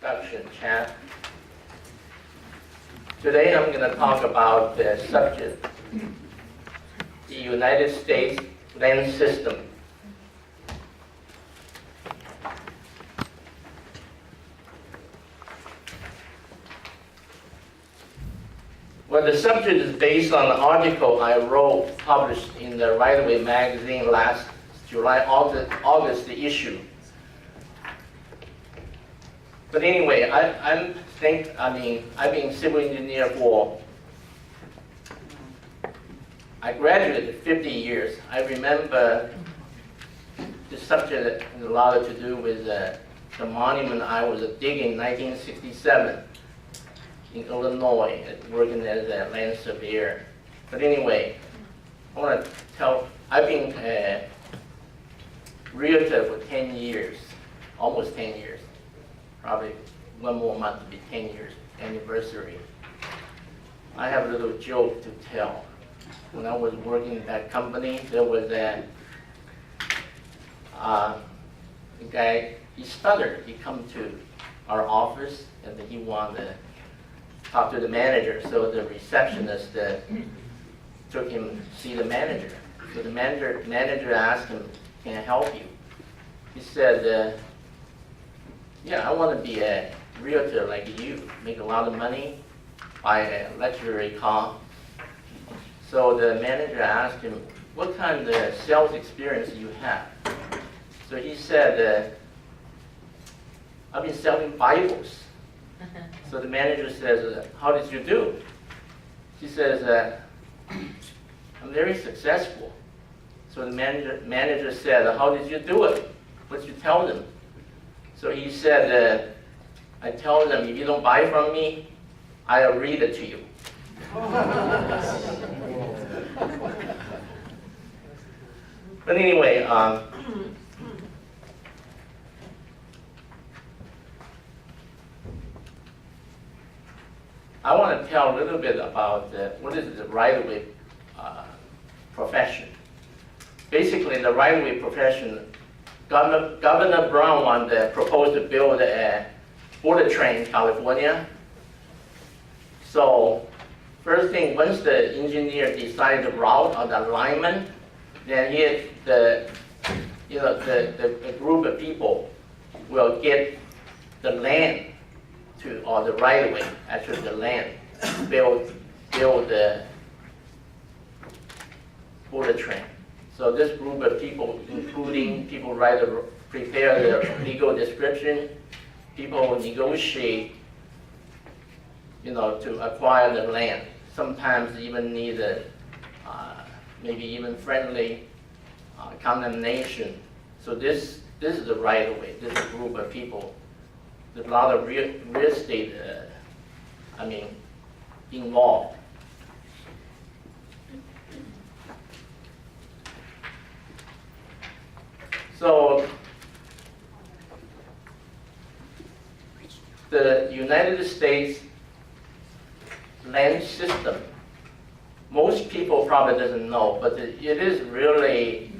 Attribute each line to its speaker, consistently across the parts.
Speaker 1: introduction chat. Today I'm going to talk about the subject, the United States land system. Well, the subject is based on an article I wrote, published in the Right Away magazine last August issue. But anyway, I've been civil engineer for, I graduated 50 years. I remember the subject had a lot to do with the monument I was digging in 1967 in Illinois, working as a land surveyor. But anyway, I want to tell, I've been a realtor for 10 years, almost 10 years. Probably one more month to be 10 years anniversary. I have a little joke to tell. When I was working in that company, there was a guy, he stuttered. He come to our office and he wanted to talk to the manager. So the receptionist took him to see the manager. So the manager asked him, "Can I help you?" He said, "Yeah, I want to be a realtor like you, make a lot of money, buy a luxury car." So the manager asked him, "What kind of sales experience do you have?" So he said, "I've been selling Bibles." So the manager says, "How did you do?" He says, "I'm very successful." So the manager said, "How did you do it? What did you tell them?" So he said, "I tell them, if you don't buy from me, I'll read it to you." But anyway, I want to tell a little bit about what is the right-of-way profession. Basically, the right-of-way profession, Governor Brown proposed to build a bullet train in California. So first thing, once the engineer decides the route or the alignment, then the group of people will get the land or the right of way, actually the land, build the bullet train. So this group of people, including people prepare the legal description, people negotiate, to acquire the land. Sometimes even need maybe even friendly condemnation. So this is the right of way. This is a group of people. There's a lot of real estate, involved. So the United States land system, most people probably doesn't know, but it is really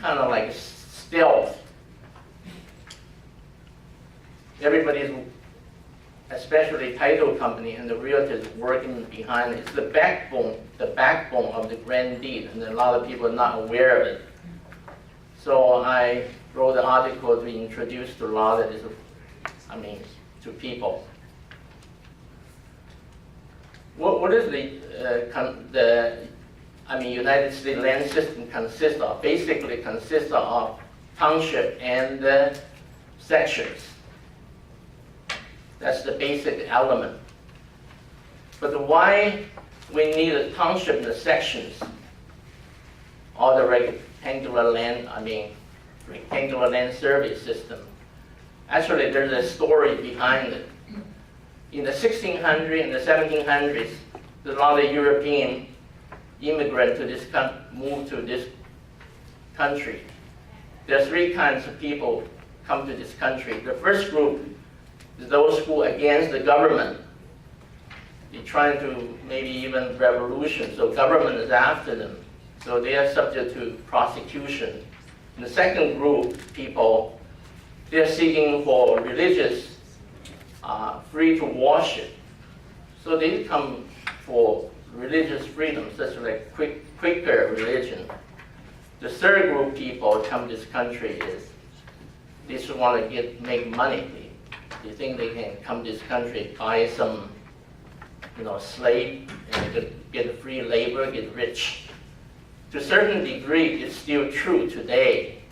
Speaker 1: kind of like stealth. Everybody's, especially title company and the realtors working behind it. It's the backbone of the grand deed, and a lot of people are not aware of it. So I wrote an article to introduce to a lot of this, to people. What is the United States land system consist of? Basically consists of township and sections. That's the basic element. But why we need a township and the sections, or the rectangular land survey system? Actually, there's a story behind it. In the 1600s and the 1700s, there's a lot of European immigrants moved to this country. There are three kinds of people come to this country. The first group is those who are against the government. They're trying to maybe even revolution, so government is after them. So they are subject to prosecution. And the second group, people, they're seeking for religious free to worship. So they come for religious freedom, such like Quaker religion. The third group of people come to this country is they just want to make money. They think they can come to this country, buy some, slave, and get free labor, get rich. To a certain degree, it's still true today.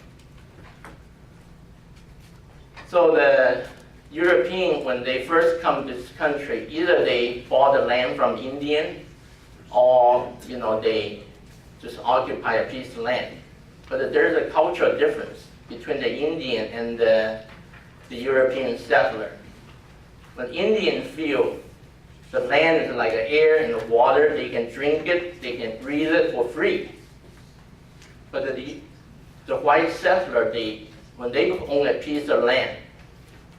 Speaker 1: So the European, when they first come to this country, either they bought the land from Indian, or they just occupy a piece of land. But there's a cultural difference between the Indian and the European settler. When Indians feel the land is like the air and the water, they can drink it, they can breathe it for free. But the white settler, when they own a piece of land,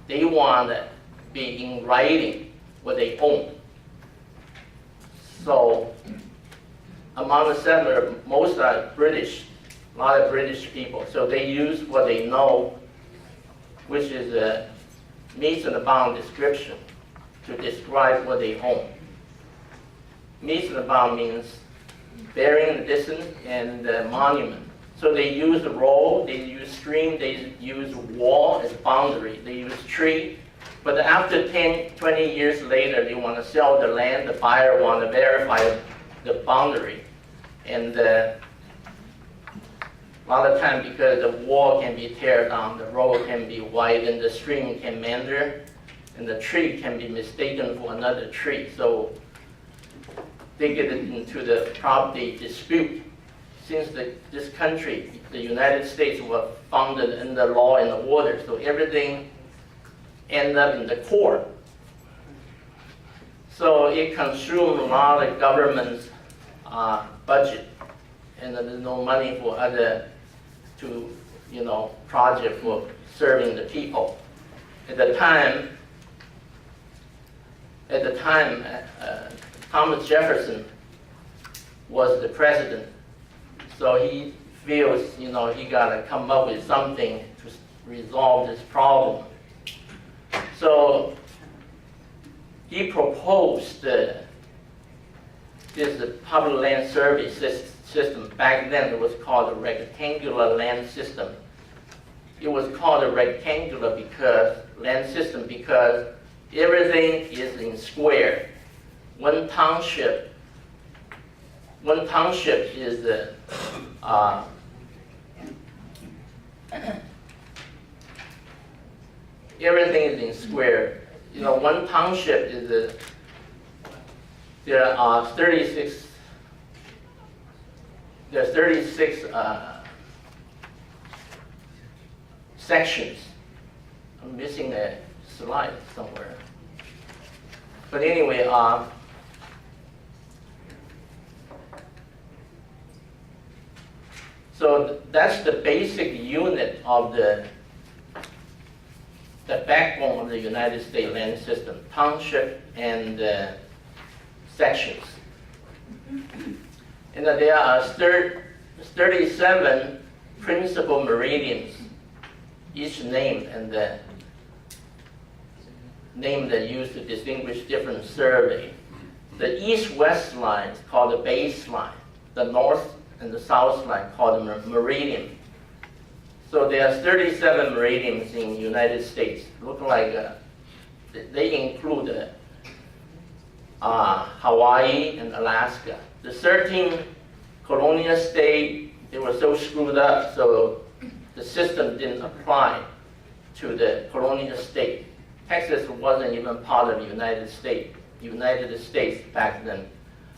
Speaker 1: they want to be in writing what they own. So among the settlers, most are British, a lot of British people. So they use what they know, which is a meets and bound description to describe what they own. Meets and bound means bearing distance and monument. So they use the road, they use stream, they use wall as boundary, they use tree. But after 10, 20 years later, they want to sell the land, the buyer want to verify the boundary. And a lot of times, because the wall can be tear down, the road can be widened, the stream can meander, and the tree can be mistaken for another tree. So they get into the property dispute. Since this country, the United States, was founded in the law and the order, so everything ended up in the court. So it consumed a lot of government's budget, and there's no money for other project for serving the people. At the time, Thomas Jefferson was the president. So he feels, he got to come up with something to resolve this problem. So he proposed this public land survey system. Back then it was called a rectangular land system. It was called a rectangular land system because everything is in square. One township is everything is in square. One township is there are 36 sections. I'm missing a slide somewhere. But anyway, so that's the basic unit of the backbone of the United States land system, township and sections. And there are 37 principal meridians, each named and the name that used to distinguish different survey. The east-west line is called the baseline. The north and the south line called the meridian. So there are 37 meridians in the United States. Look like they include Hawaii and Alaska. The 13 colonial states, they were so screwed up, so the system didn't apply to the colonial state. Texas wasn't even part of the United States back then.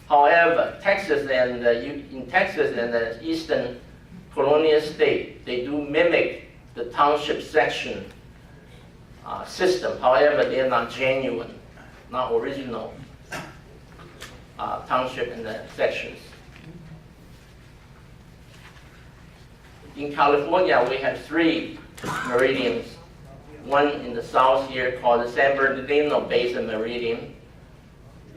Speaker 1: However, in Texas and the eastern colonial state, they do mimic the township section system. However, they're not genuine, not original township and the sections. In California, we have 3 meridians. One in the south here called the San Bernardino Basin Meridian,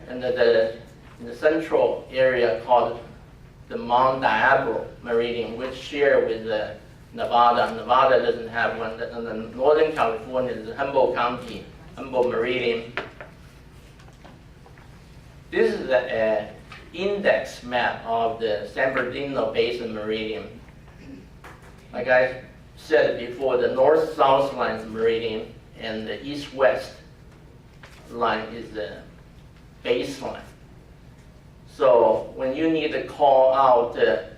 Speaker 1: and in the central area called the Mount Diablo Meridian, which share with Nevada. Nevada doesn't have one. And then Northern California is Humboldt County Humboldt Meridian. This is an index map of the San Bernardino Basin Meridian. Like I said before, the north-south line is meridian, and the east-west line is the baseline. So when you need to call out the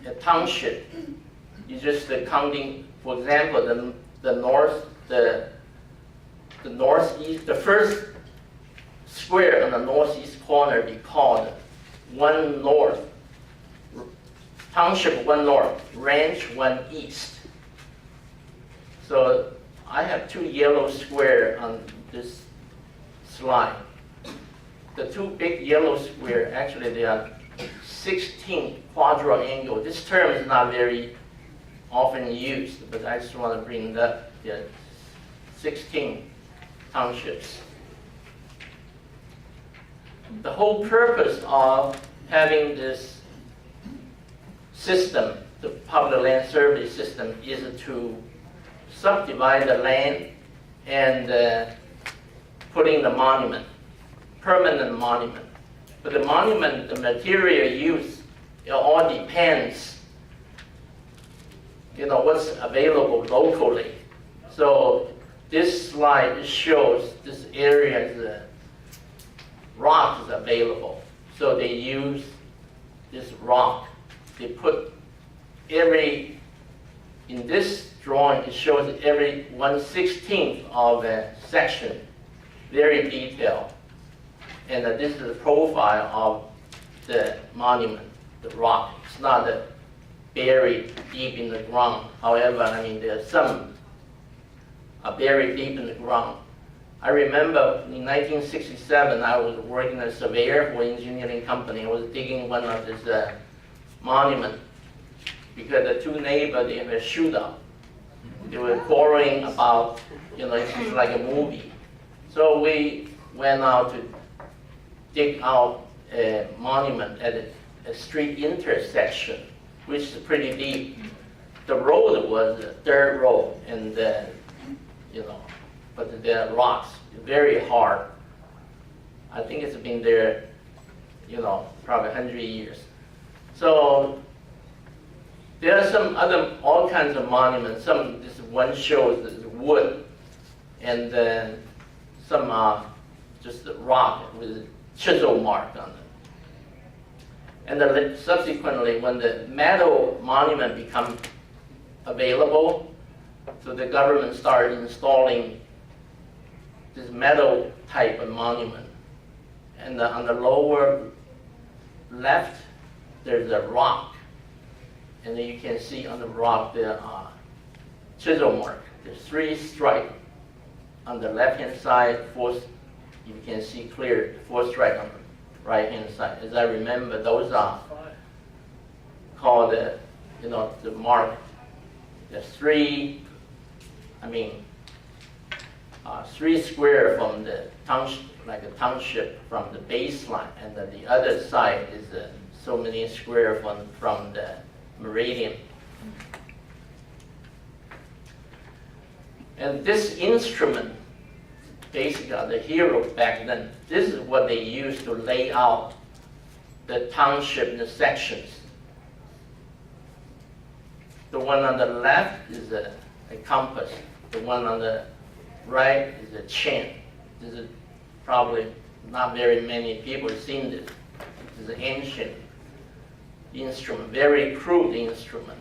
Speaker 1: a township, you just counting. For example, the northeast, the first square on the northeast corner be called 1 north, township 1 north, ranch 1 east. So I have 2 yellow squares on this slide. The 2 big yellow squares, actually they are 16 quadrangle. This term is not very often used, but I just want to bring up the 16 townships. The whole purpose of having this system, the public land survey system, is to subdivide the land and putting the monument, permanent monument. But the monument, the material used, it all depends, what's available locally. So this slide shows this area is rock is available. So they use this rock. They put in this drawing, it shows every 1/16 of a section, very detailed. And this is the profile of the monument, the rock. It's not buried deep in the ground. However, there's some buried deep in the ground. I remember in 1967, I was working as a surveyor for an engineering company. I was digging one of this monument because the 2 neighbors, they had a shootout. They were quarreling about, it's just like a movie. So we went out to dig out a monument at a street intersection, which is pretty deep. The road was a dirt road, and but the rocks very hard. I think it's been there, probably 100 years. So there are some all kinds of monuments. This one shows the wood, and then some are just rock with chisel mark on it. And then subsequently, when the metal monument become available, so the government started installing this metal type of monument. And on the lower left, there's a rock. And then you can see on the rock there are chisel mark. There's 3 stripes on the left-hand side, 4, you can see clear, 4 stripes on the right-hand side. As I remember, those are called the mark. There's 3 square from the township, like a township from the baseline, and then the other side is so many square from the meridian. And this instrument, basically the hero back then, this is what they used to lay out the township in the sections. The one on the left is a compass. The one on the right is a chain. This is probably not very many people have seen this. This is an ancient instrument, very crude instrument.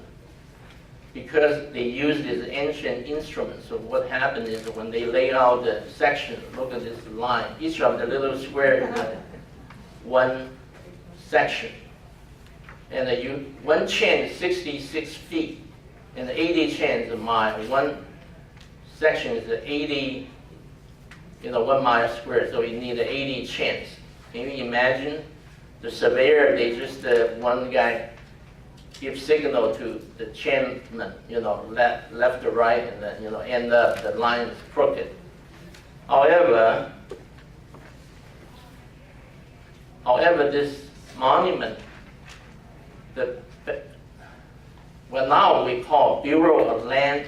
Speaker 1: Because they use this ancient instrument, so what happened is when they lay out the section, look at this line, each of the little squares is one section. And one chain is 66 feet, and 80 chains a mile. One section is 80, 1 mile square, so you need 80 chains. Can you imagine? The surveyor, they just, one guy give signal to the chainman, left to right, and then, end up the line is crooked. However, this monument, Well, now we call Bureau of Land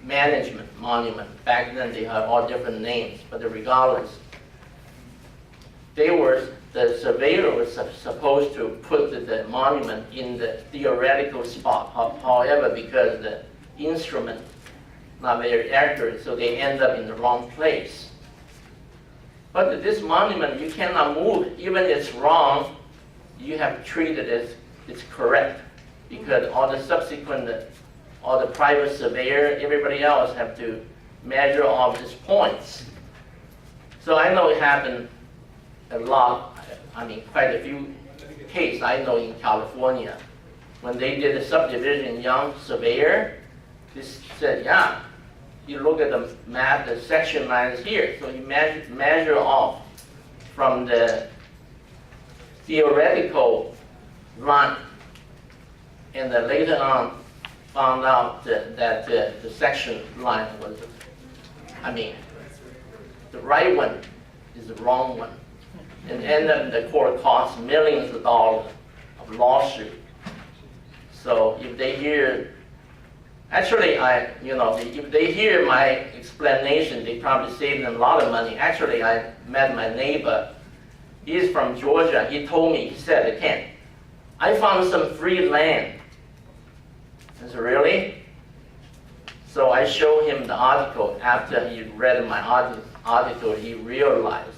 Speaker 1: Management Monument. Back then they had all different names, but regardless, the surveyor was supposed to put the monument in the theoretical spot. However, because the instrument not very accurate, so they end up in the wrong place. But this monument, you cannot move it. Even if it's wrong, you have to treat it as it's correct, because all the subsequent, all the private surveyor, everybody else have to measure all these points. So I know it happened a lot, I mean quite a few cases I know in California. When they did a subdivision, young surveyor, they said, yeah, you look at the map, the section line is here. So you measure off from the theoretical line, and then later on found out that the section line was, I mean, the right one is the wrong one. And end up in the court costs millions of dollars of lawsuit. So if they hear, actually if they hear my explanation, they probably save them a lot of money. Actually, I met my neighbor. He's from Georgia. He told me, he said, Ken, I found some free land. I said, really? So I showed him the article. After he read my article, he realized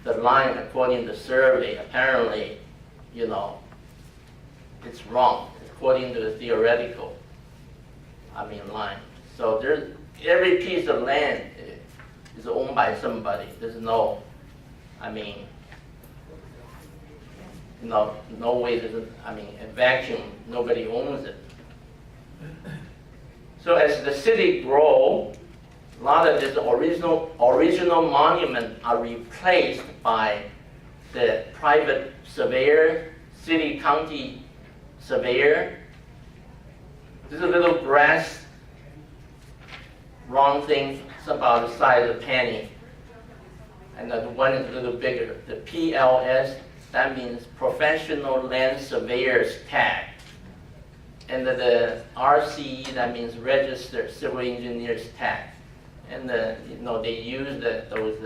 Speaker 1: the line, according to the survey, apparently, it's wrong, according to the theoretical, line. So every piece of land is owned by somebody. There's no, no way, a vacuum, nobody owns it. So as the city grows, a lot of these original monuments are replaced by the private surveyor, city, county surveyor. This is a little grass, wrong thing, it's about the size of a penny. And the one is a little bigger. The PLS, that means Professional Land Surveyor's Tag. And the RCE, that means Registered Civil Engineer's Tag. And they use those,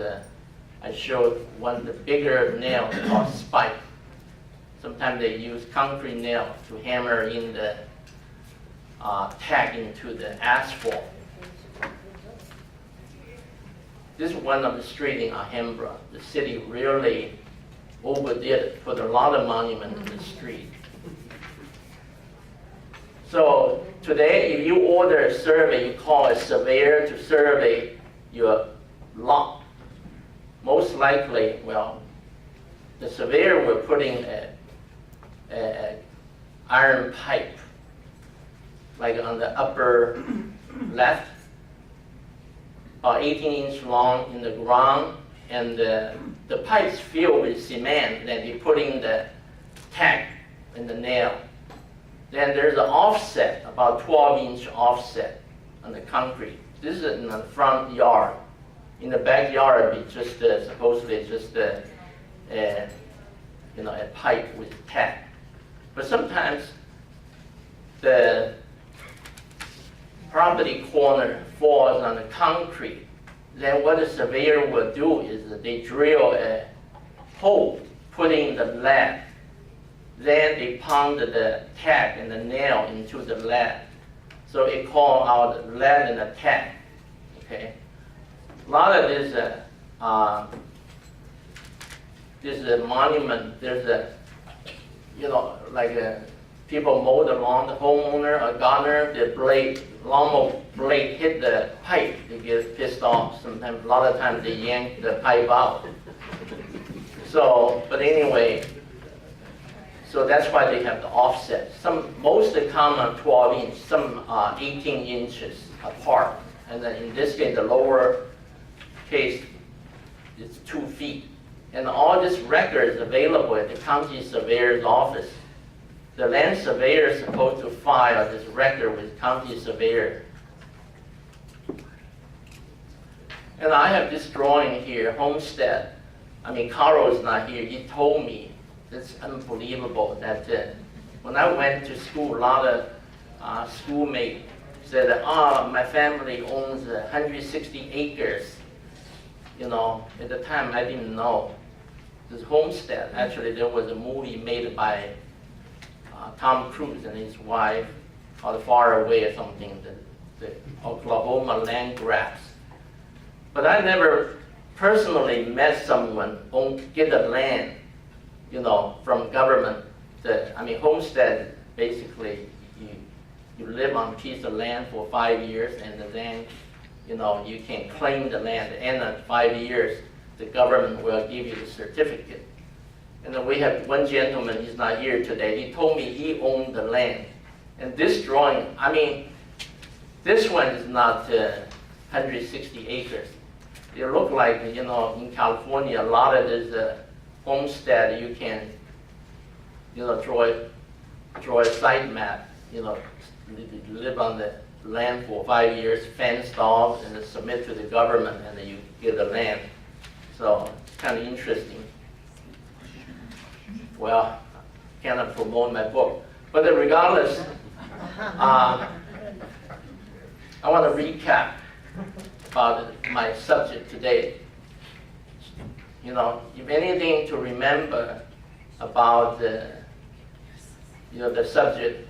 Speaker 1: I showed one, the bigger nail called spike. Sometimes they use concrete nail to hammer in the tag into the asphalt. This is one of the streets in Alhambra. The city really overdid it, put a lot of monuments in the street. So today, if you order a survey, you call a surveyor to survey your lot. Most likely, the surveyor will put in a iron pipe, like on the upper left, about 18-inch long in the ground, and the pipe's filled with cement. Then they put in the tag and the nail. Then there's an offset, about 12-inch offset on the concrete. This is in the front yard. In the backyard, it's just supposedly just a pipe with tag. But sometimes the property corner falls on the concrete. Then what the surveyor will do is that they drill a hole, put in the lead. Then they pound the tag and the nail into the lead. So it calls out lead and the tag. Okay. A lot of this monument, there's people mow the lawn, the homeowner or gardener, the lawnmower blade hit the pipe, they get pissed off. Sometimes, a lot of times they yank the pipe out. So, but anyway, so that's why they have the offset. Most come on 12 inch, some 18 inches apart. And then in this case, the lower case is 2 feet. And all this record is available at the county surveyor's office. The land surveyor is supposed to file this record with county surveyor. And I have this drawing here, homestead. Carl is not here. He told me it's unbelievable that When I went to school, a lot of schoolmates said, oh, my family owns 160 acres. You know, at the time I didn't know. This homestead, actually there was a movie made by Tom Cruise and his wife, called Far Away or something, the Oklahoma land grabs. But I never personally met someone who get the land, you know, from government. Homestead, basically, you live on a piece of land for 5 years, and then, you know, you can claim the land. At the end of 5 years, the government will give you the certificate. And then we have one gentleman, he's not here today, he told me he owned the land. And this drawing, this one is not 160 acres. It look like, you know, in California, a lot of this homestead, you can, you know, draw a site map, you know, live on the land for 5 years, fenced off, and then submit to the government, and then you get the land. So it's kind of interesting. Well, cannot promote my book, but regardless, I want to recap about my subject today. You know, if anything to remember about the subject,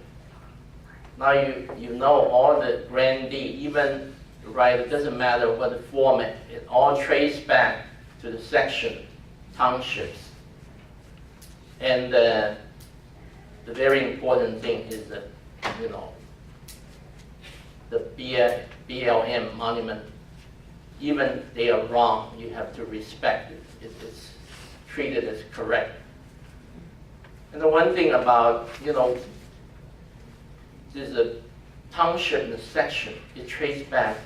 Speaker 1: now you know all the grantee, even, right, it doesn't matter what the format, it all traced back to the section, townships. And the very important thing is that, you know, the BLM monument, even they are wrong, you have to respect it. It's treated as correct. And the one thing about, you know, there's a township in the section, it traced back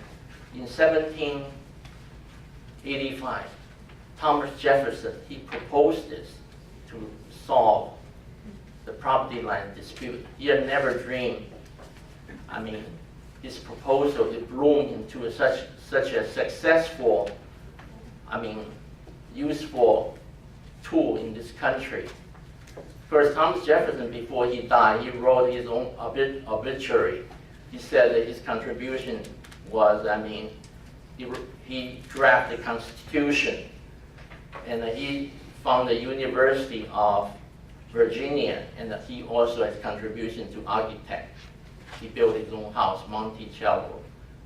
Speaker 1: in 1785. Thomas Jefferson, he proposed this to solve the property line dispute. He had never dreamed, his proposal, it bloomed into such a successful, useful tool in this country. First, Thomas Jefferson, before he died, he wrote his own obituary. He said that his contribution was, he drafted the Constitution, and he founded the University of Virginia, and he also has contribution to architect. He built his own house, Monticello.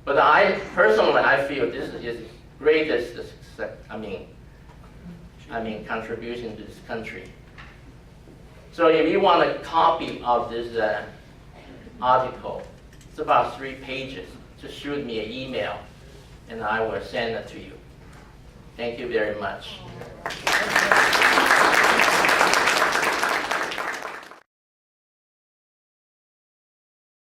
Speaker 1: But I feel this is his greatest, contribution to this country. So if you want a copy of this article, it's about 3 pages. Just shoot me an email, and I will send it to you. Thank you very much.